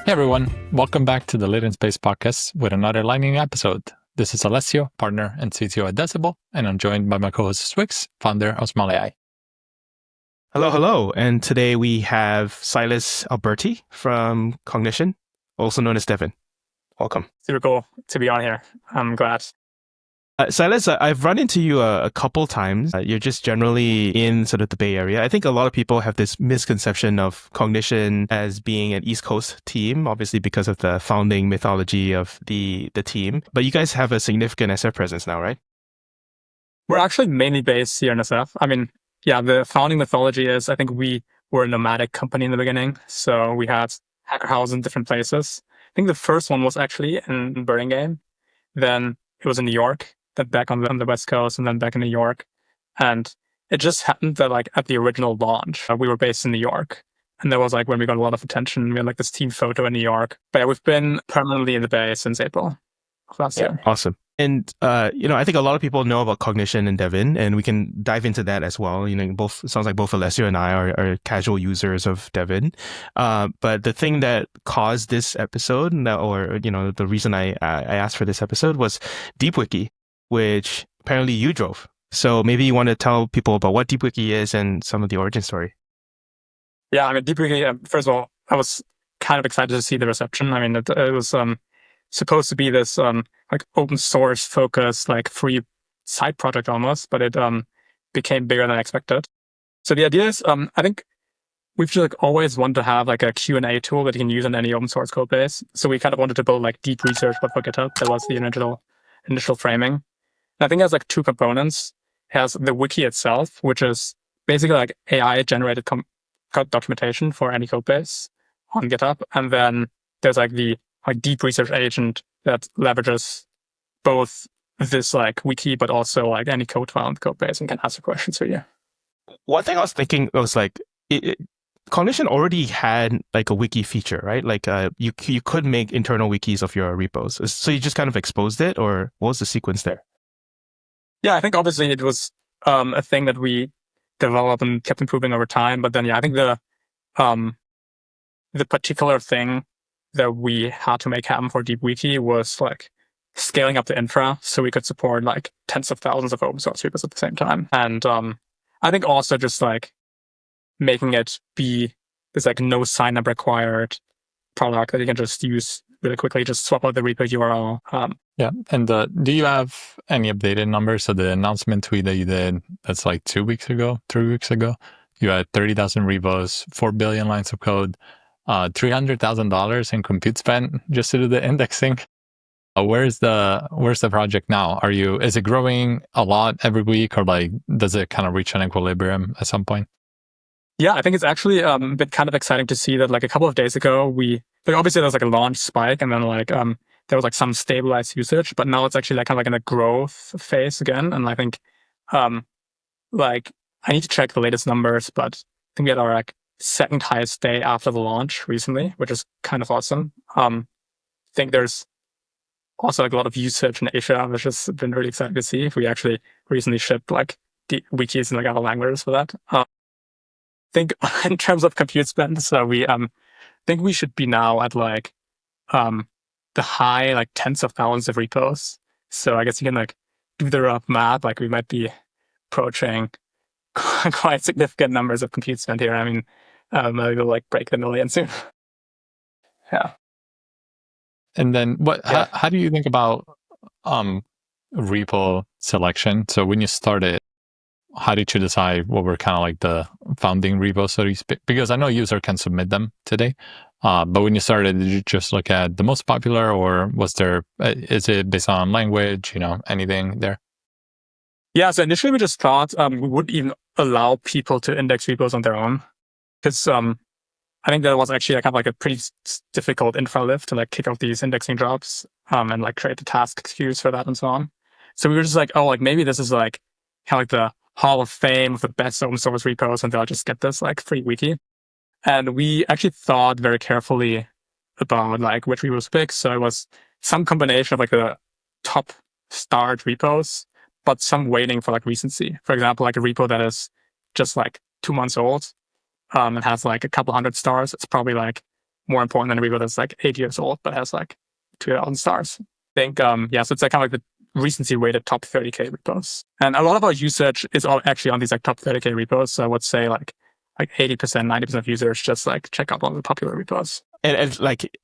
Hey everyone, welcome back to the Lit in Space podcast with another lightning episode. This is Alessio, partner and CTO at Decibel, and I'm joined by my co-host Wikis, founder of smol-AI. Hello. And today we have Silas Alberti from Cognition, also known as Devin. Welcome. Super cool to be on here. I'm glad. Silas, I've run into you a couple times. You're just generally in sort of the Bay Area. I think a lot of people have this misconception of Cognition as being an East Coast team, obviously because of the founding mythology of the team. But you guys have a significant SF presence now, right? We're actually mainly based here in SF. I mean, yeah, the founding mythology is, I think we were a nomadic company in the beginning. So we had hacker houses in different places. I think the first one was actually in Burlingame. Then it was in New York, then back on the West Coast, and then back in New York. And it just happened that like at the original launch, we were based in New York. And that was like when we got a lot of attention. We had like this team photo in New York. But yeah, we've been permanently in the Bay since April of last year. Awesome. And, I think a lot of people know about Cognition and Devin, and we can dive into that as well. It sounds like both Alessio and I are casual users of Devin. But the thing that caused this episode, the reason I asked for this episode was DeepWiki, which apparently you drove. So maybe you want to tell people about what DeepWiki is and some of the origin story. Yeah, I mean, DeepWiki, first of all, I was kind of excited to see the reception. I mean, it was supposed to be this like open source focused, like free side project almost, but it became bigger than expected. So the idea is, I think we've just like always wanted to have like a Q&A tool that you can use on any open source code base. So we kind of wanted to build like deep research, but for GitHub. That was the initial framing. And I think it has like two components. It has the wiki itself, which is basically like AI generated code documentation for any code base on GitHub. And then there's like the deep research agent that leverages both this like wiki, but also like any code file in the code base and can answer questions for you. One thing I was thinking was like, Cognition already had like a wiki feature, right? Like you could make internal wikis of your repos. So you just kind of exposed it, or what was the sequence there? Yeah, I think obviously it was a thing that we developed and kept improving over time. But then, yeah, I think the particular thing that we had to make happen for DeepWiki was like scaling up the infra so we could support like tens of thousands of open source repos at the same time. And I think also just like making it be this like no sign up required product that you can just use really quickly, just swap out the repo URL. Yeah. And do you have any updated numbers? So the announcement tweet that you did, that's like 3 weeks ago, you had 30,000 repos, 4 billion lines of code, $300,000 in compute spent just to do the indexing. Where's the project now? Is it growing a lot every week, or like does it kind of reach an equilibrium at some point? Yeah, I think it's actually been kind of exciting to see that like a couple of days ago, obviously there was like a launch spike and then like there was like some stabilized usage, but now it's actually like kind of like in a growth phase again. And I think like I need to check the latest numbers, but I think we had our like second highest day after the launch recently, which is kind of awesome. I think there's also like a lot of usage in Asia, which has been really exciting to see. We actually recently shipped like wikis in like other languages for that. I think in terms of compute spend, so we think we should be now at like the high like tens of thousands of repos. So I guess you can like do the rough math, like we might be approaching quite significant numbers of compute spend here. I mean, maybe we'll like break the million soon. Yeah. And then how do you think about repo selection? So when you started, how did you decide what were kind of like the founding repos, so to speak? Because I know a user can submit them today. But when you started, did you just look at the most popular, or is it based on language, anything there? Yeah, so initially we just thought we wouldn't even allow people to index repos on their own. Because I think that was actually kind of like a pretty difficult infra lift to like kick off these indexing jobs and like create the task queues for that and so on. So we were just like, oh, like maybe this is like kind of like the Hall of Fame of the best open source repos, and they'll just get this like free wiki. And we actually thought very carefully about like which repos to pick. So it was some combination of like the top start repos, but some waiting for like recency. For example, like a repo that is just like 2 months old and has like a couple hundred stars. It's probably like more important than a repo that's like 8 years old but has like 2,000 stars. I think, so it's like kind of like the recency rated top 30K repos. And a lot of our usage is all actually on these like top 30K repos. So I would say like 80%, 90% of users just like check out all the popular repos. And like,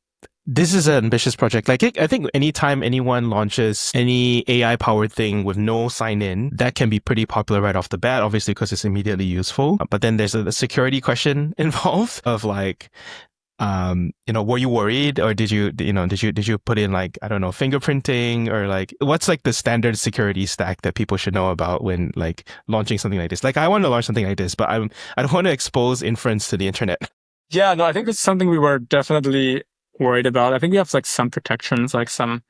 this is an ambitious project. Like, I think anytime anyone launches any AI-powered thing with no sign-in, that can be pretty popular right off the bat, obviously, because it's immediately useful. But then there's a security question involved of like, were you worried, or did you put in like, I don't know, fingerprinting, or like, what's like the standard security stack that people should know about when like launching something like this? Like, I want to launch something like this, but I don't want to expose inference to the internet. Yeah, no, I think it's something we were definitely worried about. I think we have like some protections, like some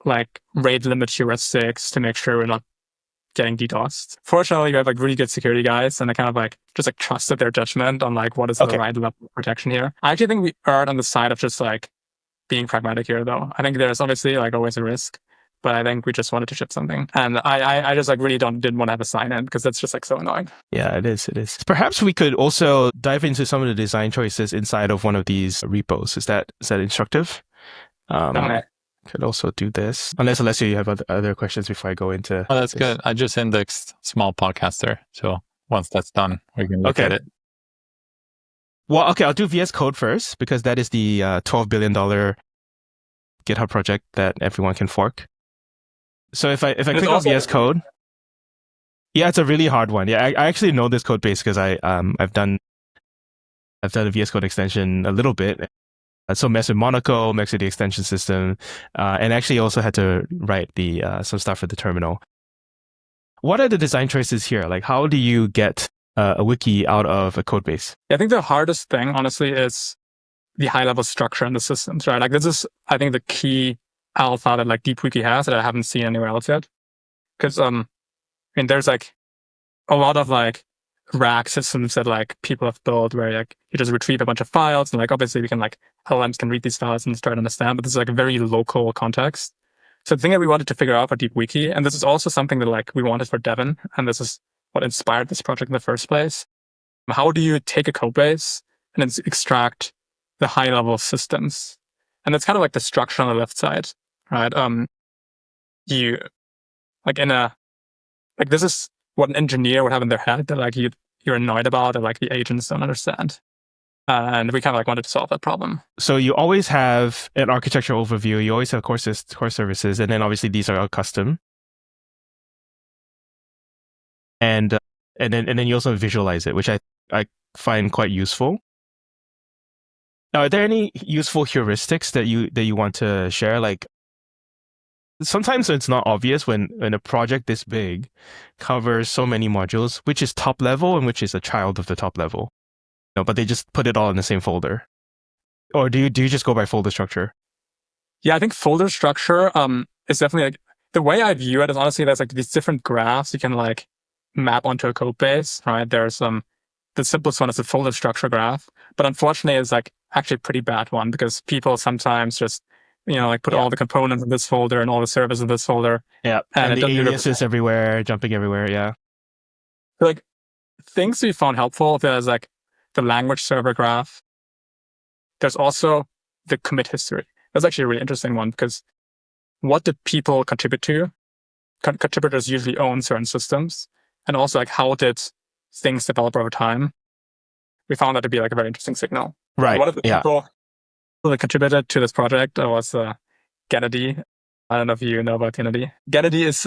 like rate limit heuristics to make sure we're not getting DDoSed. Fortunately, we have like really good security guys, and I kind of like just like trusted their judgment on like what is the right level of protection here. I actually think we erred on the side of just like being pragmatic here, though. I think there's obviously like always a risk, but I think we just wanted to ship something, and I just like really didn't want to have a sign in because that's just like so annoying. Yeah, it is. Perhaps we could also dive into some of the design choices inside of one of these repos. Is that instructive? Okay. Could also do this, unless Alessio, you have other questions before I go into. Oh, that's good. I just indexed smol-podcaster, so once that's done, we can look at it. Well, okay, I'll do VS Code first because that is the $12 billion GitHub project that everyone can fork. So if I click on VS Code, yeah, it's a really hard one. Yeah, I actually know this code base because I've done a VS Code extension a little bit. So mess with Monaco, mess with the extension system, and actually also had to write the some stuff for the terminal. What are the design choices here? Like, how do you get a wiki out of a code base? I think the hardest thing, honestly, is the high-level structure in the systems, right? Like, this is, I think, the key alpha that like DeepWiki has that I haven't seen anywhere else yet. Because there's like a lot of like RAG systems that like people have built where like you just retrieve a bunch of files, and like obviously we can like LLMs can read these files and try to understand, but this is like a very local context. So the thing that we wanted to figure out for DeepWiki, and this is also something that like we wanted for Devin, and this is what inspired this project in the first place. How do you take a code base and then extract the high level systems? And that's kind of like the structure on the left side, right? You like this is what an engineer would have in their head that like you're annoyed about, that like the agents don't understand. And we kind of like wanted to solve that problem. So you always have an architecture overview. You always have core services, and then obviously these are all custom. And then you also visualize it, which I find quite useful. Now, are there any useful heuristics that you want to share? Like, sometimes it's not obvious when a project this big covers so many modules, which is top level and which is a child of the top level. No, but they just put it all in the same folder. Or do you just go by folder structure? Yeah, I think folder structure is definitely like the way I view it is honestly there's like these different graphs you can like map onto a code base, right? There's the simplest one is the folder structure graph, but unfortunately it's like actually a pretty bad one because people sometimes just like put all the components in this folder and all the servers in this folder. Yeah, and the aliases everywhere, jumping everywhere. Yeah. So, like things we found helpful, there's like the language server graph. There's also the commit history. That's actually a really interesting one because what did people contribute to? Contributors usually own certain systems, and also like how did things develop over time? We found that to be like a very interesting signal. Right. One of the people that contributed to this project was Gennady. I don't know if you know about Gennady. Gennady is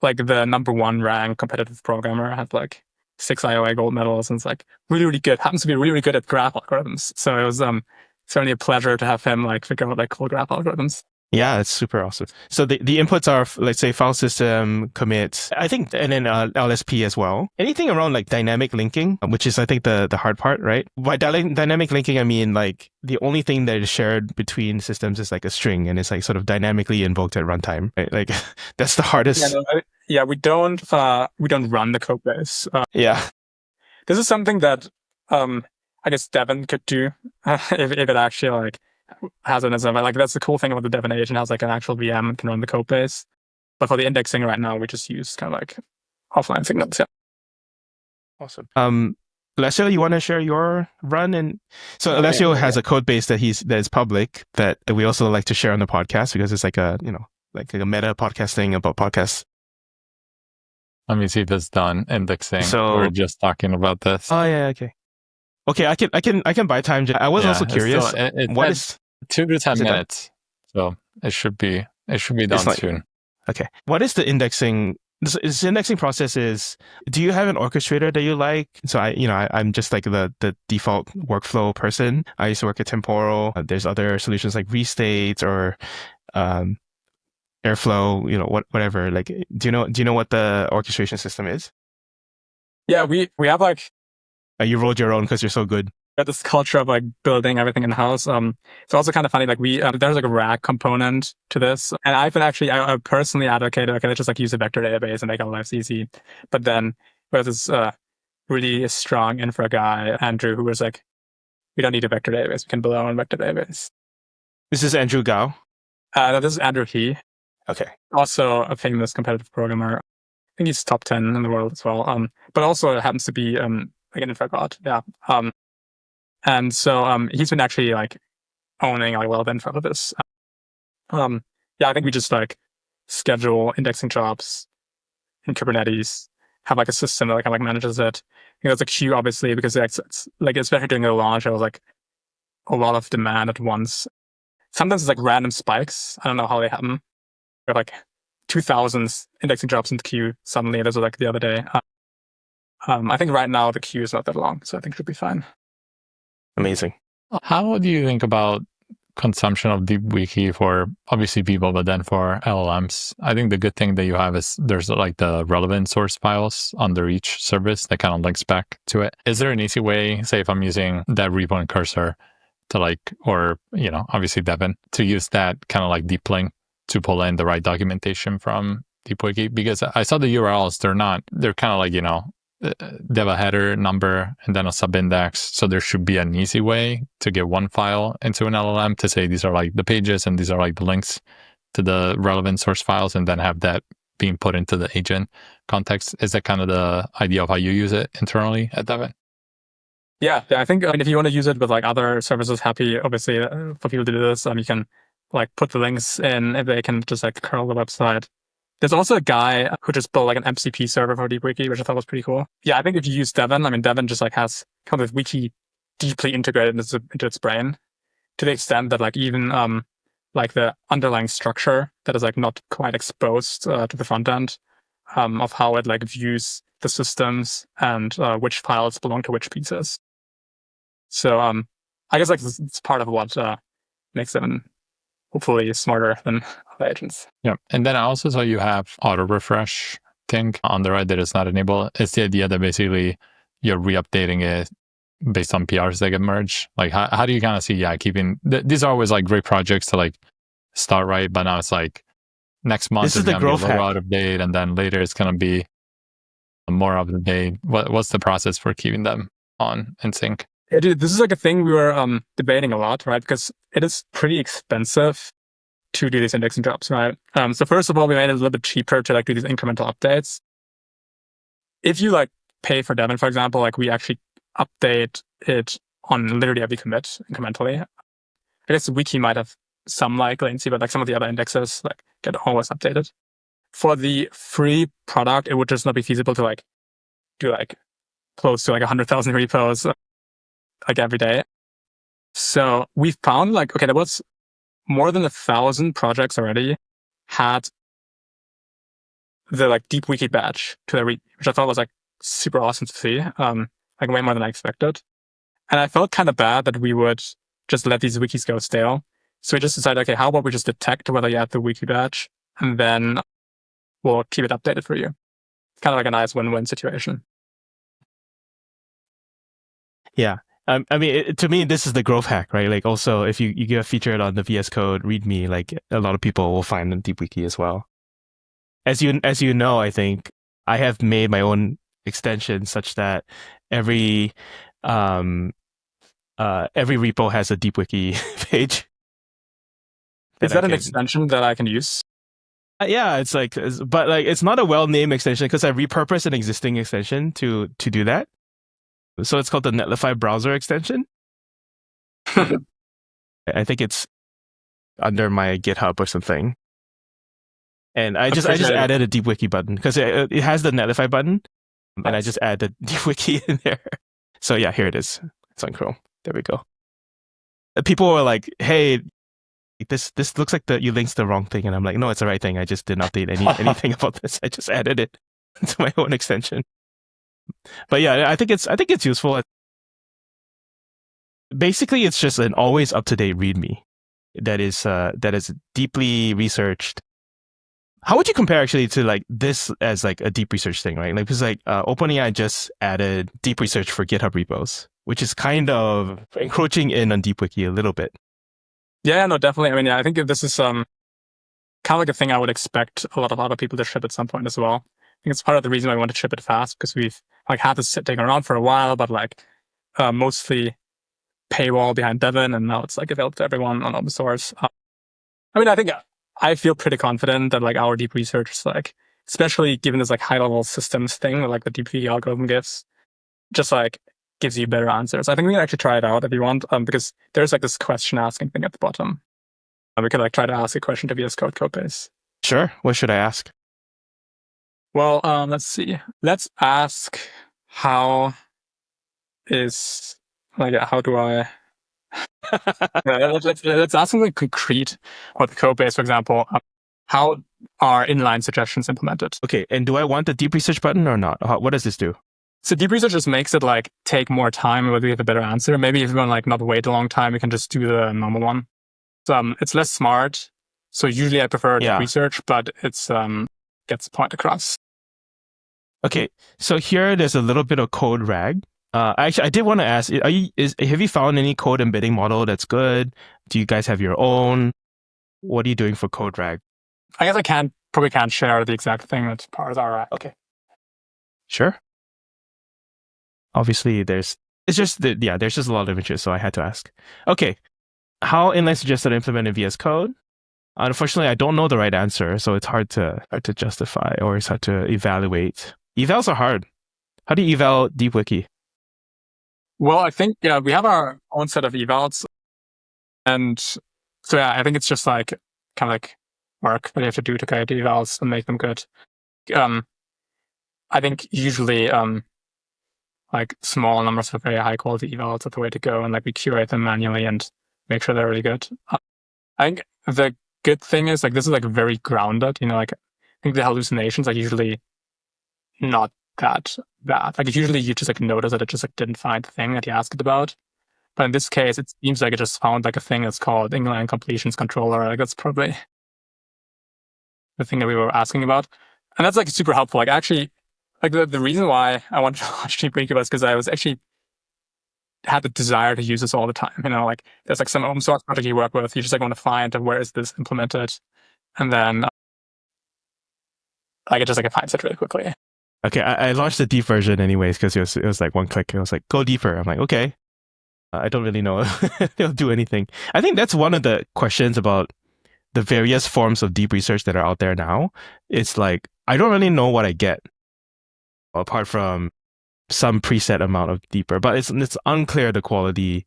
like the #1 ranked competitive programmer. Had like 6 IOA gold medals, and it's like really, really good. Happens to be really, really good at graph algorithms. So it was certainly a pleasure to have him like figure out like cool graph algorithms. Yeah, it's super awesome. So the inputs are, let's say, file system, commit, I think, and then LSP as well. Anything around like dynamic linking, which is, I think, the hard part, right? By dynamic linking, I mean like the only thing that is shared between systems is like a string, and it's like sort of dynamically invoked at runtime, right? Like that's the hardest. Yeah, we don't run the code base. This is something that I guess Devin could do if it actually like has it as a, like that's the cool thing about the Devin agent, has like an actual VM and can run the code base. But for the indexing right now, we just use kind of like offline signals. Yeah. Awesome. Alessio, you want to share your run? And so Alessio has a code base that is public that we also like to share on the podcast because it's like a meta podcast thing about podcasts. Let me see if it's done indexing. So we're just talking about this. Oh yeah, okay. I can buy time. I was also curious. What is 2 to 10 minutes? So it should be done soon. Okay. What is the indexing? This indexing process is, do you have an orchestrator that you like? So I'm just like the default workflow person. I used to work at Temporal. There's other solutions like Restate or Airflow, whatever. Like, do you know what the orchestration system is? Yeah, we have like, you rolled your own because you're so good. Got this culture of like building everything in house. It's also kind of funny. Like there's like a RAG component to this, and I've been I personally advocated, okay, let's just like use a vector database and make our lives easy. But then there's this really strong infra guy, Andrew, who was like, we don't need a vector database. We can build our own vector database. This is Andrew Gao. No, this is Andrew He. Okay. Also a famous competitive programmer. I think he's top 10 in the world as well. But also happens to be like an infra god. Yeah. And so he's been actually like owning like well the infra of this. I think we just like schedule indexing jobs in Kubernetes, have like a system that kind of like manages it. There's a queue obviously because it's like, especially during the launch, there was like a lot of demand at once. Sometimes it's like random spikes. I don't know how they happen. There are like 2,000 indexing jobs in the queue suddenly. This was like the other day. I think right now the queue is not that long, so I think it should be fine. Amazing. How do you think about consumption of DeepWiki for obviously people, but then for LLMs? I think the good thing that you have is there's like the relevant source files under each service that kind of links back to it. Is there an easy way, say if I'm using that repo and cursor to like, or, obviously Devin, to use that kind of like deep link to pull in the right documentation from DeepWiki? Because I saw the URLs, they're kind of like, they have a header number and then a subindex. So there should be an easy way to get one file into an LLM to say these are like the pages and these are like the links to the relevant source files, and then have that being put into the agent context. Is that kind of the idea of how you use it internally at Devin? Yeah, I think if you want to use it with like other services, happy obviously for people to do this. You can like put the links in if they can just like curl the website. There's also a guy who just built like an MCP server for DeepWiki, which I thought was pretty cool. Yeah, I think if you use Devin, Devin just like has kind of Wiki deeply integrated into its brain to the extent that like even like the underlying structure that is like not quite exposed to the front end of how it like views the systems and which files belong to which pieces. So I guess like it's part of what makes them hopefully smarter than other agents. Yeah. And then I also saw you have auto refresh thing on the right that is not enabled. It's the idea that basically you're re-updating it based on PRs that get merged. Like how do you kind of see, keeping, these are always like great projects to like start right, but now it's like next month it's going to be a little out of date, and then later it's going to be more up to date. What's the process for keeping them on in sync? This is like a thing we were debating a lot, right? Because it is pretty expensive to do these indexing jobs, right? So first of all, we made it a little bit cheaper to like do these incremental updates. If you like pay for Devin, for example, like we actually update it on literally every commit incrementally. I guess the wiki might have some like latency, but like some of the other indexes like get always updated. For the free product, it would just not be feasible to like do like close to like 100,000 repos like every day. So we found like, okay, there was more than 1,000 projects already had the like DeepWiki badge to their repo, which I thought was like super awesome to see, like way more than I expected. And I felt kind of bad that we would just let these wikis go stale. So we just decided, okay, how about we just detect whether you have the wiki badge, and then we'll keep it updated for you. Kind of like a nice win-win situation. Yeah. To me, this is the growth hack, right? Like also, if you get featured on the VS Code README, like a lot of people will find the DeepWiki as well. As you know, I think I have made my own extension such that every repo has a DeepWiki page. Is that an extension that I can use? Yeah, but it's not a well-named extension because I repurposed an existing extension to do that. So it's called the Netlify browser extension. I think it's under my GitHub or something. And I just added a DeepWiki button because it has the Netlify button, and I just added DeepWiki in there. So yeah, here it is. It's on Chrome. There we go. People were like, "Hey, this looks like you linked the wrong thing," and I'm like, "No, it's the right thing. I just didn't update anything about this. I just added it to my own extension." But yeah, I think it's useful. Basically, it's just an always up to date README that is deeply researched. How would you compare actually to like this as like a deep research thing, right? Like because like OpenAI just added deep research for GitHub repos, which is kind of encroaching in on DeepWiki a little bit. Yeah, no, definitely. I mean, yeah, I think this is kind of like a thing I would expect a lot of other people to ship at some point as well. I think it's part of the reason why I want to ship it fast, because we've like had this taken around for a while, but like mostly paywall behind Devin, and now it's like available to everyone on open source. I mean, I feel pretty confident that like our deep research is like, especially given this like high level systems thing that like the DeepWiki algorithm gives, just like gives you better answers. I think we can actually try it out if you want, because there's like this question asking thing at the bottom. We could like try to ask a question to VS Code Codebase. Sure. What should I ask? Well, let's see. Let's ask how do I let's ask something concrete about the Codebase, for example. How are inline suggestions implemented? Okay, and do I want the deep research button or not? What does this do? So deep research just makes it like take more time, whether we have a better answer. Maybe if you want like not wait a long time, we can just do the normal one. It's less smart. So usually I prefer deep research, but it's gets the point across. Okay, so here there's a little bit of code rag. Actually, I did want to ask: have you found any code embedding model that's good? Do you guys have your own? What are you doing for code rag? I guess I probably can't share the exact thing that powers our rag. Okay, sure. Obviously, there's just a lot of interest, so I had to ask. Okay, how inline suggested implement in VS Code? Unfortunately, I don't know the right answer, so it's hard to justify or it's hard to evaluate. Evals are hard. How do you eval DeepWiki? Well, I think we have our own set of evals, and so I think it's just like kind of like work that you have to do to create evals and make them good. I think usually like small numbers of very high quality evals are the way to go, and like we curate them manually and make sure they're really good. I think the good thing is like this is like very grounded. Like I think the hallucinations are usually not that bad. Like usually you just like notice that it just like didn't find the thing that you asked it about. But in this case, it seems like it just found like a thing that's called inline completions controller. Like that's probably the thing that we were asking about. And that's like super helpful. Like actually, like the reason why I wanted to launch DeepWiki was because I was actually had the desire to use this all the time. Like there's like some open source project you work with. You just like want to find where is this implemented, and then like it just like it finds it really quickly. Okay, I launched the deep version anyways because it was like one click. It was like go deeper. I'm like okay, I don't really know if they'll do anything. I think that's one of the questions about the various forms of deep research that are out there now. It's like I don't really know what I get apart from some preset amount of deeper, but it's unclear the quality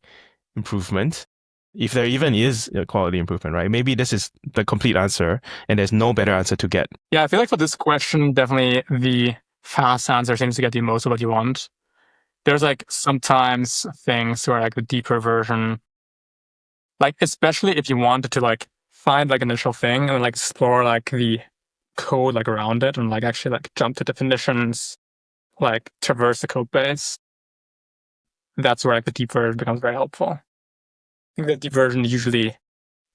improvement, if there even is a quality improvement, right? Maybe this is the complete answer and there's no better answer to get. Yeah, I feel like for this question, definitely the fast answer seems to get you most of what you want. There's like sometimes things where like the deeper version, like especially if you wanted to like find like initial thing and like explore like the code like around it and like actually like jump to definitions, like traverse the code base, that's where like the deep version becomes very helpful. I think the deep version usually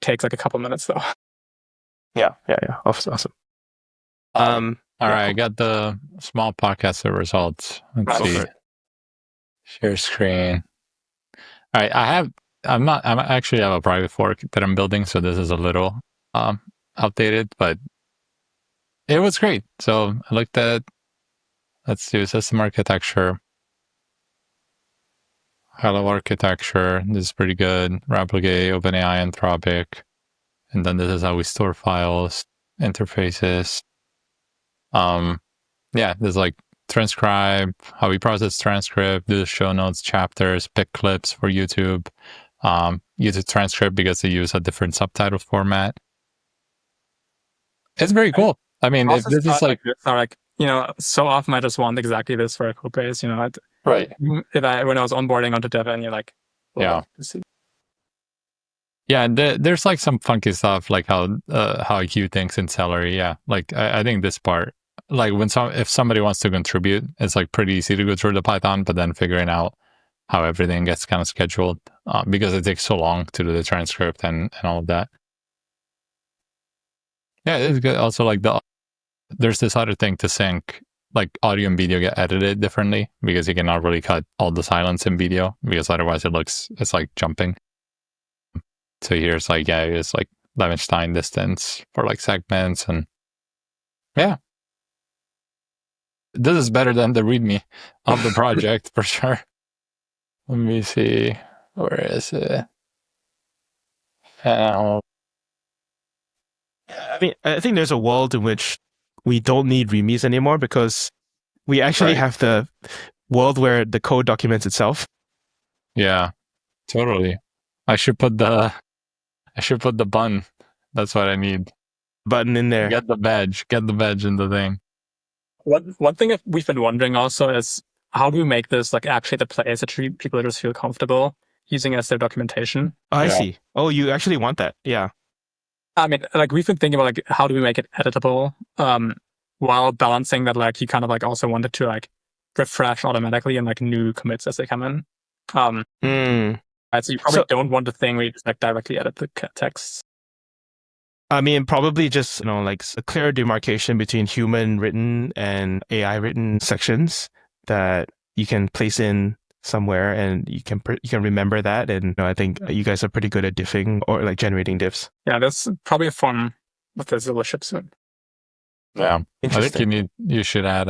takes like a couple minutes though. Yeah. Awesome. All right, I got the smol-podcaster results. Let's see. Share screen. All right, I actually have a private fork that I'm building, so this is a little outdated, but it was great. So I looked at, let's do system architecture. Hello architecture. This is pretty good. Replicate, OpenAI, Anthropic. And then this is how we store files, interfaces. Yeah, there's like transcribe, how we process transcript, do the show notes, chapters, pick clips for YouTube, use a transcript because they use a different subtitle format. It's very cool. I mean, if this is like so often I just want exactly this for a code base, right. When I was onboarding onto Devin, you're like, yeah. Yeah, and there's like some funky stuff like how Hugh thinks in celery. Yeah, like I think this part, like if somebody wants to contribute, it's like pretty easy to go through the Python, but then figuring out how everything gets kind of scheduled because it takes so long to do the transcript and all of that. Yeah, it's good. Also, like there's this other thing to sync, like audio and video get edited differently because you cannot really cut all the silence in video because otherwise it's like jumping. So here's like, yeah, it's like Levenstein distance for like segments and yeah. This is better than the README of the project for sure. Let me see. Where is it? I mean, I think there's a world in which we don't need READMEs anymore because we actually have the world where the code documents itself. Yeah, totally. I should put the button. That's what I need. Button in there. Get the badge in the thing. One thing we've been wondering also is how do we make this like actually the place that people just feel comfortable using as their documentation? Oh, I see. Oh, you actually want that. Yeah. I mean, like we've been thinking about like how do we make it editable while balancing that like you kind of like also wanted to like refresh automatically and like new commits as they come in. Right, so you probably don't want the thing where you just like directly edit the text. I mean, probably just, like a clear demarcation between human written and AI written sections that you can place in somewhere and you can remember that. And I think you guys are pretty good at diffing or like generating diffs. Yeah, that's probably a form of the Zilla ship soon. Yeah. I think you should add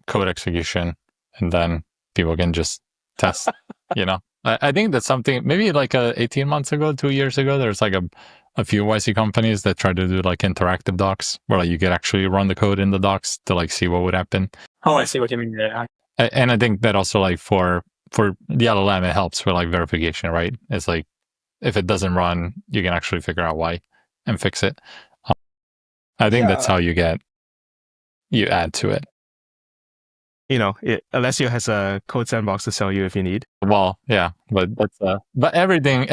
code execution and then people can just test, I think that's something maybe like 18 months ago, 2 years ago, there's like a few YC companies that try to do like interactive docs where like you could actually run the code in the docs to like see what would happen. Oh, I see what you mean. Yeah. And I think that also like for the LLM, it helps for like verification, right? It's like if it doesn't run, you can actually figure out why and fix it. I think that's how you add to it. Alessio has a code sandbox to sell you if you need. Well, yeah, but but everything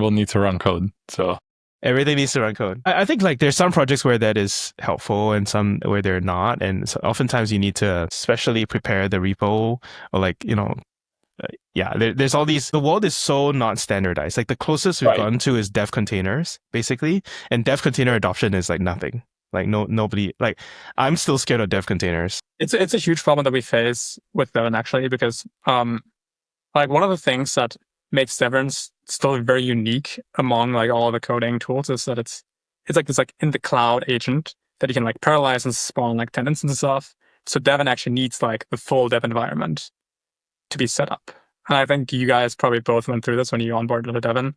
will need to run code. So everything needs to run code. I think like there's some projects where that is helpful and some where they're not. And so oftentimes you need to specially prepare the repo or like, there's all these, the world is so not standardized. Like the closest we've gotten to is dev containers basically. And dev container adoption is like nothing. Like nobody, like I'm still scared of dev containers. It's a huge problem that we face with Devin actually, because like one of the things that makes Devin still very unique among like all the coding tools is that it's like this like in the cloud agent that you can like parallelize and spawn like tenants and stuff. So Devin actually needs like the full dev environment to be set up. And I think you guys probably both went through this when you onboarded to Devin.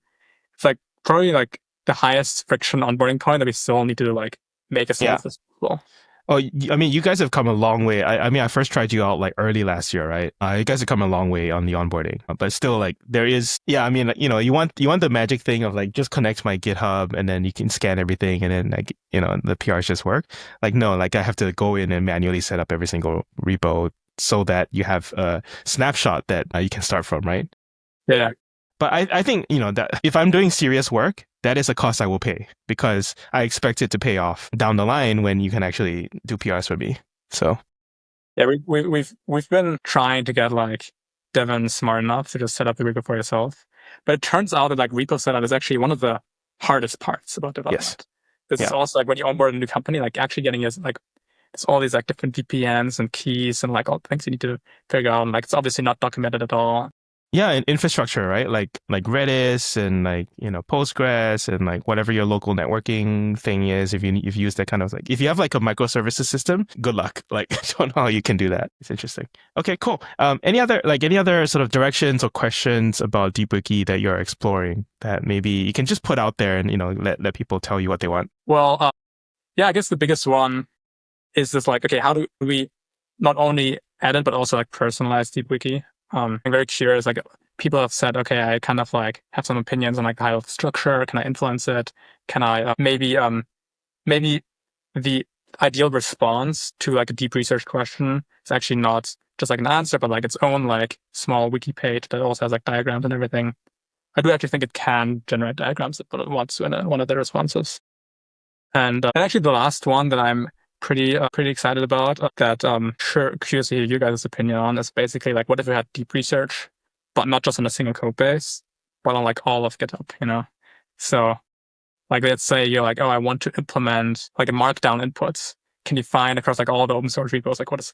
It's like probably like the highest friction onboarding point that we still need to like make as smooth as possible. Oh, I mean, you guys have come a long way. I mean, I first tried you out like early last year, right? You guys have come a long way on the onboarding, but still, like there is, I mean, you want the magic thing of like just connect my GitHub and then you can scan everything and then like the PRs just work. Like no, like I have to go in and manually set up every single repo so that you have a snapshot that you can start from, right? Yeah. But I think that if I'm doing serious work, that is a cost I will pay because I expect it to pay off down the line when you can actually do PRs for me. So, yeah, we've been trying to get like Devin smart enough to just set up the repo for yourself, but it turns out that like repo setup is actually one of the hardest parts about development. Yes. This is also like when you onboard a new company, like actually getting is like it's all these like different VPNs and keys and like all the things you need to figure out. And, like it's obviously not documented at all. Yeah, and infrastructure, right? Like Redis and like Postgres and like whatever your local networking thing is. If you use that kind of like if you have like a microservices system, good luck. Like I don't know how you can do that. It's interesting. Okay, cool. Any other sort of directions or questions about DeepWiki that you're exploring that maybe you can just put out there and let people tell you what they want? Well, I guess the biggest one is this like, okay, how do we not only edit, but also like personalize DeepWiki. I'm very curious, like people have said, okay, I kind of like have some opinions on like the high-level structure. Can I influence it? Can I maybe the ideal response to like a deep research question is actually not just like an answer, but like its own like small wiki page that also has like diagrams and everything. I do actually think it can generate diagrams, but it wants to in one of the responses. And actually the last one that I'm pretty excited about that curious to hear you guys' opinion on is basically like, what if we had deep research, but not just on a single code base, but on like all of GitHub, you know? So like, let's say you're like, oh, I want to implement like a markdown inputs. Can you find across like all the open source repos, like what is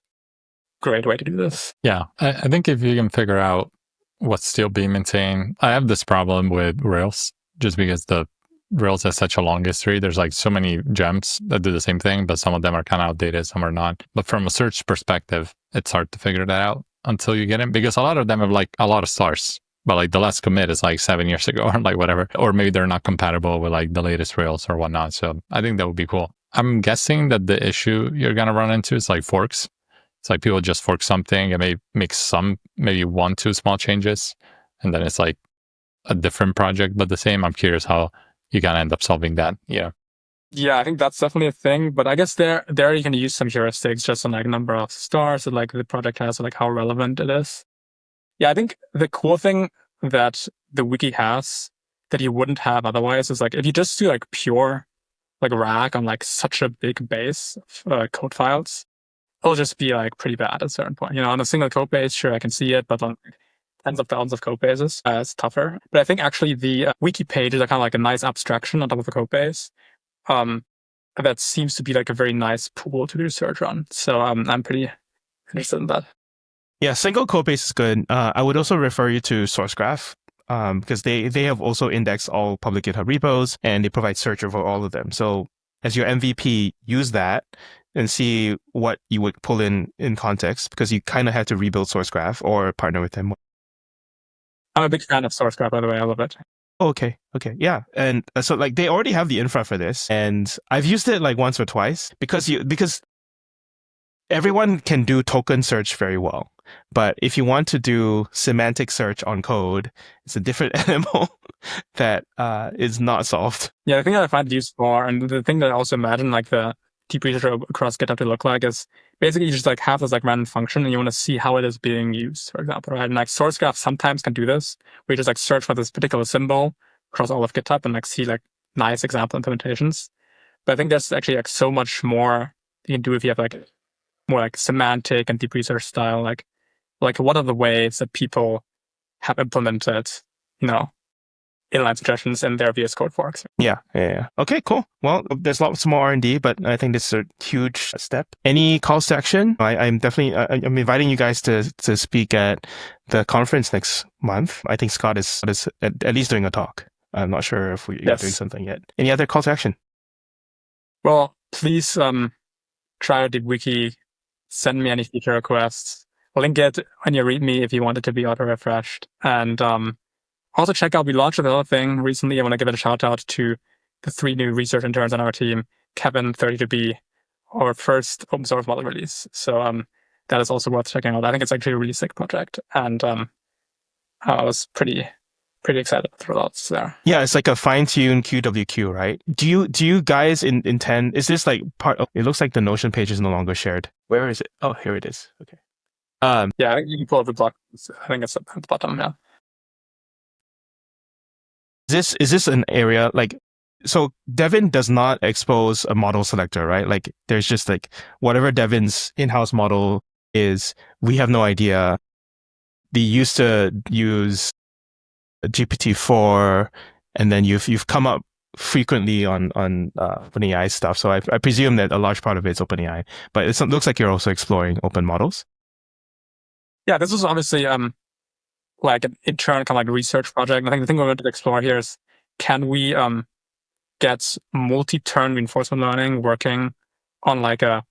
a great way to do this? Yeah, I think if you can figure out what's still being maintained, I have this problem with Rails just because the Rails has such a long history. There's like so many gems that do the same thing, but some of them are kind of outdated, some are not. But from a search perspective, it's hard to figure that out until you get in, because a lot of them have like a lot of stars, but like the last commit is like 7 years ago or like whatever, or maybe they're not compatible with like the latest Rails or whatnot. So I think that would be cool. I'm guessing that the issue you're going to run into is like forks. It's like people just fork something and maybe make maybe 1-2 small changes, and then it's like a different project, but the same. I'm curious how you can end up solving that. Yeah. Yeah, I think that's definitely a thing. But I guess there you can use some heuristics just on like number of stars that like the project has, or like how relevant it is. Yeah, I think the cool thing that the wiki has that you wouldn't have otherwise is like if you just do like pure like RAG on like such a big base of code files, it'll just be like pretty bad at a certain point. You know, on a single code base, sure, I can see it, but on tens of thousands of code bases, it's tougher. But I think actually the wiki pages are kind of like a nice abstraction on top of a code base. That seems to be like a very nice pool to do research on. So I'm pretty interested in that. Yeah, single code base is good. I would also refer you to Sourcegraph because they have also indexed all public GitHub repos and they provide search over all of them. So as your MVP, use that and see what you would pull in context, because you kind of have to rebuild Sourcegraph or partner with them. I'm a big fan of Sourcegraph, by the way. I love it. Okay. Yeah. And so like they already have the infra for this, and I've used it like once or twice because everyone can do token search very well. But if you want to do semantic search on code, it's a different animal that is not solved. Yeah, the thing that I find useful, and the thing that I also imagine like the deep research across GitHub to look like is basically you just like have this like random function and you want to see how it is being used, for example, right? And like Sourcegraph sometimes can do this, where you just like search for this particular symbol across all of GitHub and like see like nice example implementations. But I think there's actually like so much more you can do if you have like more like semantic and deep research style, like what are the ways that people have implemented, you know, inline suggestions in their VS Code forks. Yeah. Okay, cool. Well, there's lots more R&D, but I think this is a huge step. Any calls to action? I'm inviting you guys to speak at the conference next month. I think Scott is at least doing a talk. I'm not sure if you're doing something yet. Any other calls to action? Well, please try DeepWiki. Send me any feature requests. Link it when you read me if you want it to be auto-refreshed. And also check out, we launched another thing recently. I want to give it a shout out to the 3 new research interns on our team, Kevin, 32B, our first open source model release. So that is also worth checking out. I think it's actually a really sick project. And I was pretty excited about the results there. Yeah, it's like a fine-tuned QWQ, right? Do you guys intend, is this like part of, it looks like the Notion page is no longer shared. Where is it? Oh, here it is. Okay. Yeah, I think you can pull up the block. I think it's at the bottom, yeah. Is this an area like, so Devin does not expose a model selector, right? Like there's just like whatever Devin's in-house model is, we have no idea. They used to use GPT-4, and then you've come up frequently on OpenAI stuff. So I presume that a large part of it is OpenAI, but it looks like you're also exploring open models. Yeah, this was obviously like an internal kind of like research project. I think the thing we're going to explore here is, can we get multi-turn reinforcement learning working on like a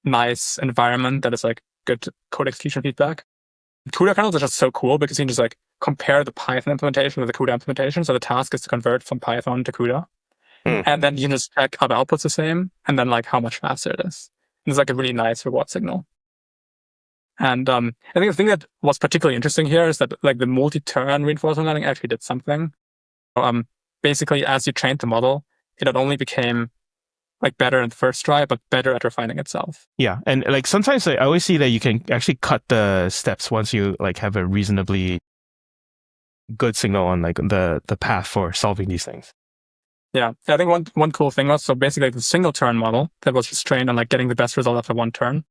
nice environment that is like good code execution feedback? CUDA kernels are just so cool because you can just like compare the Python implementation with the CUDA implementation. So the task is to convert from Python to CUDA. And then you can just check are the outputs the same, and then like how much faster it is. And it's like a really nice reward signal. And I think the thing that was particularly interesting here is that like the multi-turn reinforcement learning actually did something. Basically, as you trained the model, it not only became like better in the first try, but better at refining itself. Yeah, and like sometimes I always see that you can actually cut the steps once you like have a reasonably good signal on like the path for solving these things. Yeah, I think one cool thing was, so basically the single turn model that was just trained on like getting the best result after one turn,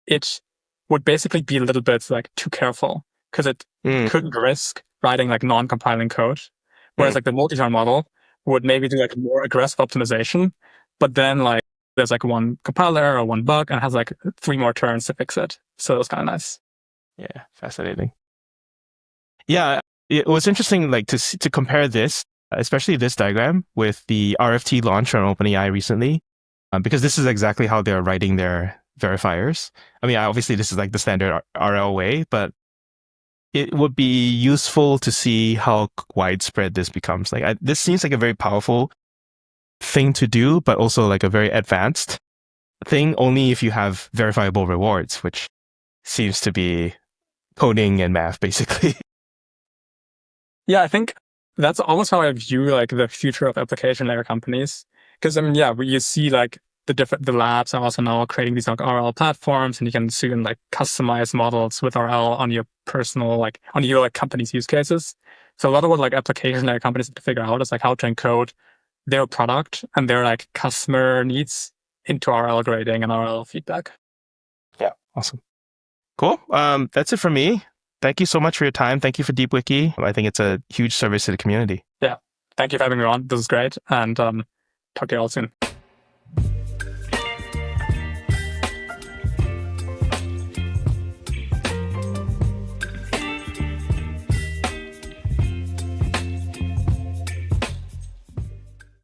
it would basically be a little bit like too careful because it couldn't risk writing like non-compiling code. Whereas like the multi-turn model would maybe do like more aggressive optimization, but then like there's like one compiler or one bug and has like 3 more turns to fix it. So it was kind of nice. Yeah, fascinating. Yeah, it was interesting like to compare this, especially this diagram, with the RFT launch on OpenAI recently, because this is exactly how they're writing their verifiers. I mean, obviously this is like the standard RL way, but it would be useful to see how widespread this becomes. Like this seems like a very powerful thing to do, but also like a very advanced thing only if you have verifiable rewards, which seems to be coding and math basically. Yeah, I think that's almost how I view like the future of application layer companies. Because I mean, yeah, you see like the labs are also now creating these like RL platforms, and you can soon like customize models with RL on your personal like on your like company's use cases. So a lot of what like application layer companies have to figure out is like how to encode their product and their like customer needs into RL grading and RL feedback. Yeah, awesome. Cool. That's it for me. Thank you so much for your time. Thank you for DeepWiki. I think it's a huge service to the community. Yeah. Thank you for having me on. This is great. And talk to you all soon.